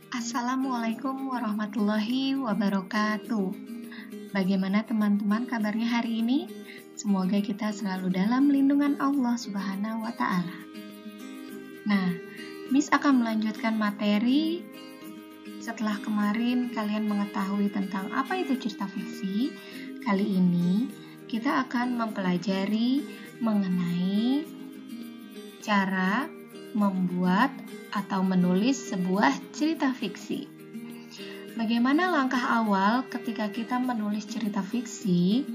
Assalamualaikum warahmatullahi wabarakatuh. Bagaimana teman-teman kabarnya hari ini? Semoga kita selalu dalam lindungan Allah Subhanahu wa Ta'ala. Nah, Miss akan melanjutkan materi. Setelah kemarin kalian mengetahui tentang apa itu cerita fiksi, kali ini kita akan mempelajari mengenai cara membuat atau menulis sebuah cerita fiksi. Bagaimana langkah awal ketika kita menulis cerita fiksi?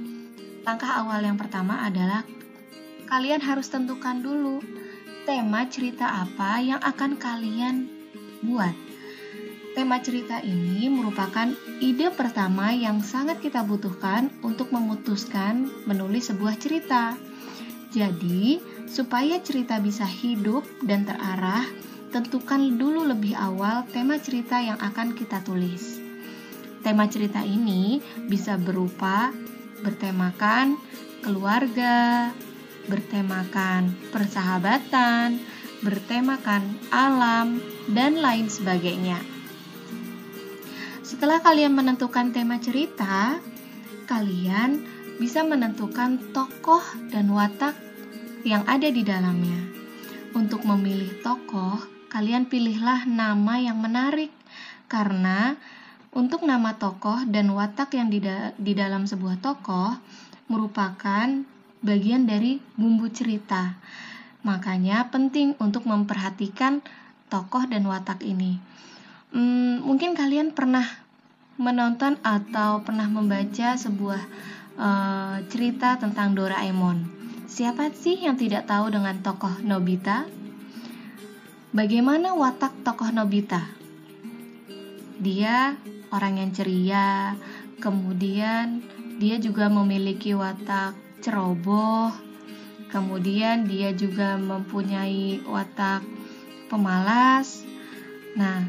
Langkah awal yang pertama adalah kalian harus tentukan dulu tema cerita apa yang akan kalian buat. Tema cerita ini merupakan ide pertama yang sangat kita butuhkan untuk memutuskan menulis sebuah cerita. Jadi, supaya cerita bisa hidup dan terarah, tentukan dulu lebih awal tema cerita yang akan kita tulis. Tema cerita ini bisa berupa bertemakan keluarga, bertemakan persahabatan, bertemakan alam, dan lain sebagainya. Setelah kalian menentukan tema cerita, kalian bisa menentukan tokoh dan watak yang ada di dalamnya. Untuk memilih tokoh, kalian pilihlah nama yang menarik, karena untuk nama tokoh dan watak yang di dalam sebuah tokoh merupakan bagian dari bumbu cerita. Makanya penting untuk memperhatikan tokoh dan watak ini. Mungkin kalian pernah menonton atau pernah membaca sebuah cerita tentang Doraemon. Siapa sih yang tidak tahu dengan tokoh Nobita? Bagaimana watak tokoh Nobita? Dia orang yang ceria, kemudian dia juga memiliki watak ceroboh, kemudian dia juga mempunyai watak pemalas. Nah,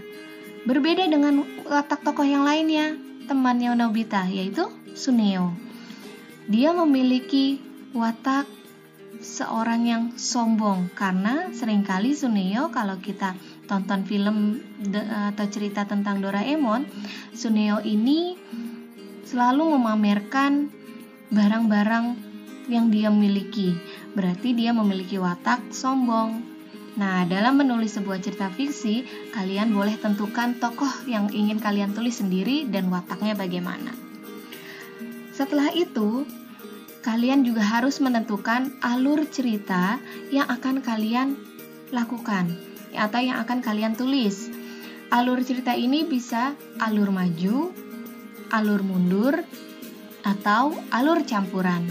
berbeda dengan watak tokoh yang lainnya, temannya Nobita, yaitu Suneo. Dia memiliki watak seorang yang sombong, karena seringkali Suneo, kalau kita tonton film atau cerita tentang Doraemon, Suneo ini selalu memamerkan barang-barang yang dia miliki. Berarti dia memiliki watak sombong. Nah, dalam menulis sebuah cerita fiksi, kalian boleh tentukan tokoh yang ingin kalian tulis sendiri dan wataknya bagaimana. Setelah itu, kalian juga harus menentukan alur cerita yang akan kalian lakukan atau yang akan kalian tulis. Alur cerita ini bisa alur maju, alur mundur, atau alur campuran.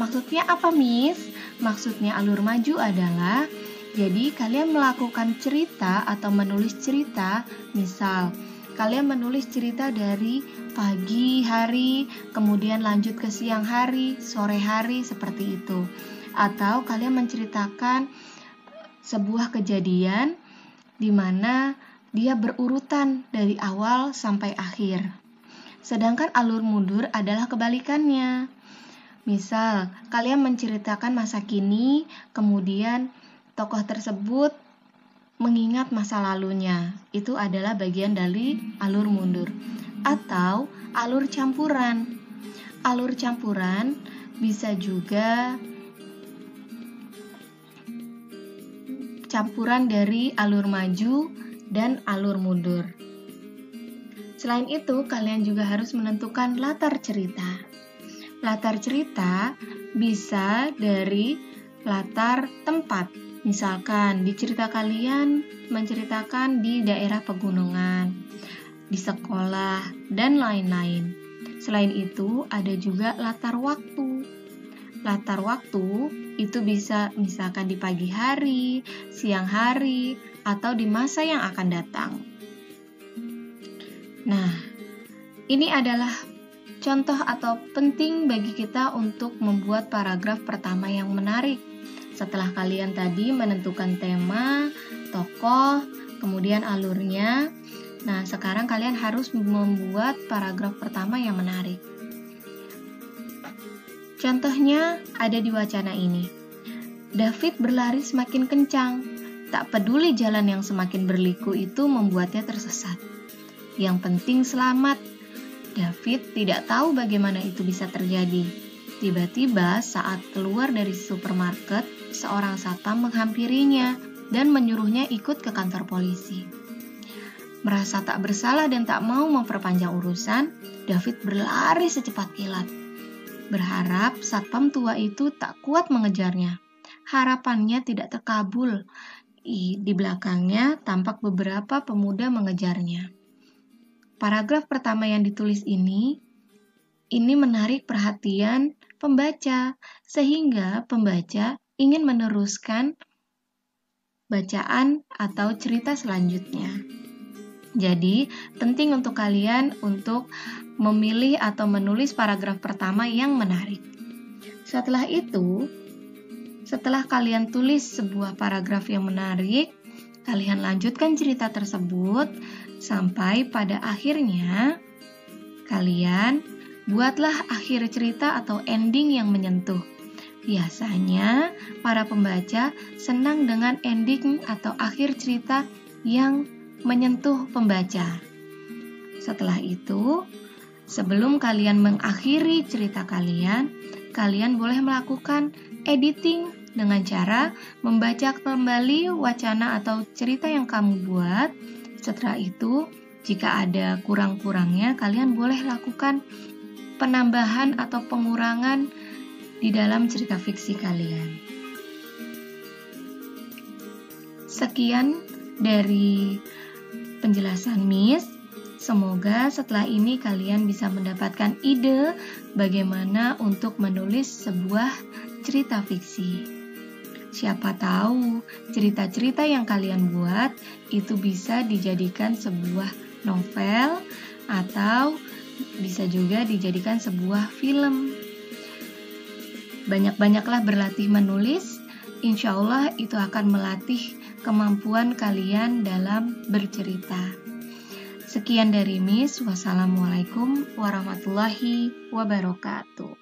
Maksudnya apa, Miss? Maksudnya alur maju adalah jadi kalian melakukan cerita atau menulis cerita, misal kalian menulis cerita dari pagi hari, kemudian lanjut ke siang hari, sore hari, seperti itu. Atau kalian menceritakan sebuah kejadian di mana dia berurutan dari awal sampai akhir. Sedangkan alur mundur adalah kebalikannya. Misal, kalian menceritakan masa kini, kemudian tokoh tersebut mengingat masa lalunya. Itu adalah bagian dari alur mundur. Atau alur campuran. Alur campuran bisa juga campuran dari alur maju dan alur mundur. Selain itu, kalian juga harus menentukan latar cerita. Latar cerita bisa dari latar tempat. Misalkan di cerita kalian menceritakan di daerah pegunungan, di sekolah, dan lain-lain. Selain itu, ada juga latar waktu. Latar waktu itu bisa misalkan di pagi hari, siang hari, atau di masa yang akan datang. Nah, ini adalah contoh atau penting bagi kita untuk membuat paragraf pertama yang menarik. Setelah kalian tadi menentukan tema, tokoh, kemudian alurnya, nah sekarang kalian harus membuat paragraf pertama yang menarik. Contohnya ada di wacana ini. David berlari semakin kencang. Tak peduli jalan yang semakin berliku itu membuatnya tersesat. Yang penting selamat. David tidak tahu bagaimana itu bisa terjadi. Tiba-tiba saat keluar dari supermarket, seorang satpam menghampirinya dan menyuruhnya ikut ke kantor polisi. Merasa tak bersalah dan tak mau memperpanjang urusan, David berlari secepat kilat. Berharap satpam tua itu tak kuat mengejarnya. Harapannya tidak terkabul. Di belakangnya tampak beberapa pemuda mengejarnya. Paragraf pertama yang ditulis ini menarik perhatian pembaca, sehingga pembaca ingin meneruskan bacaan atau cerita selanjutnya. Jadi, penting untuk kalian untuk memilih atau menulis paragraf pertama yang menarik. Setelah itu, setelah kalian tulis sebuah paragraf yang menarik, kalian lanjutkan cerita tersebut sampai pada akhirnya kalian buatlah akhir cerita atau ending yang menyentuh. Biasanya para pembaca senang dengan ending atau akhir cerita yang menyentuh pembaca. Setelah itu, sebelum kalian mengakhiri cerita kalian boleh melakukan editing dengan cara membaca kembali wacana atau cerita yang kamu buat. Setelah itu, jika ada kurang-kurangnya, kalian boleh lakukan penambahan atau pengurangan di dalam cerita fiksi kalian. Sekian dari penjelasan Miss. Semoga setelah ini kalian bisa mendapatkan ide bagaimana untuk menulis sebuah cerita fiksi. Siapa tahu cerita-cerita yang kalian buat itu bisa dijadikan sebuah novel atau bisa juga dijadikan sebuah film. Banyak-banyaklah berlatih menulis, insya Allah itu akan melatih kemampuan kalian dalam bercerita. Sekian dari Miss. Wassalamualaikum warahmatullahi wabarakatuh.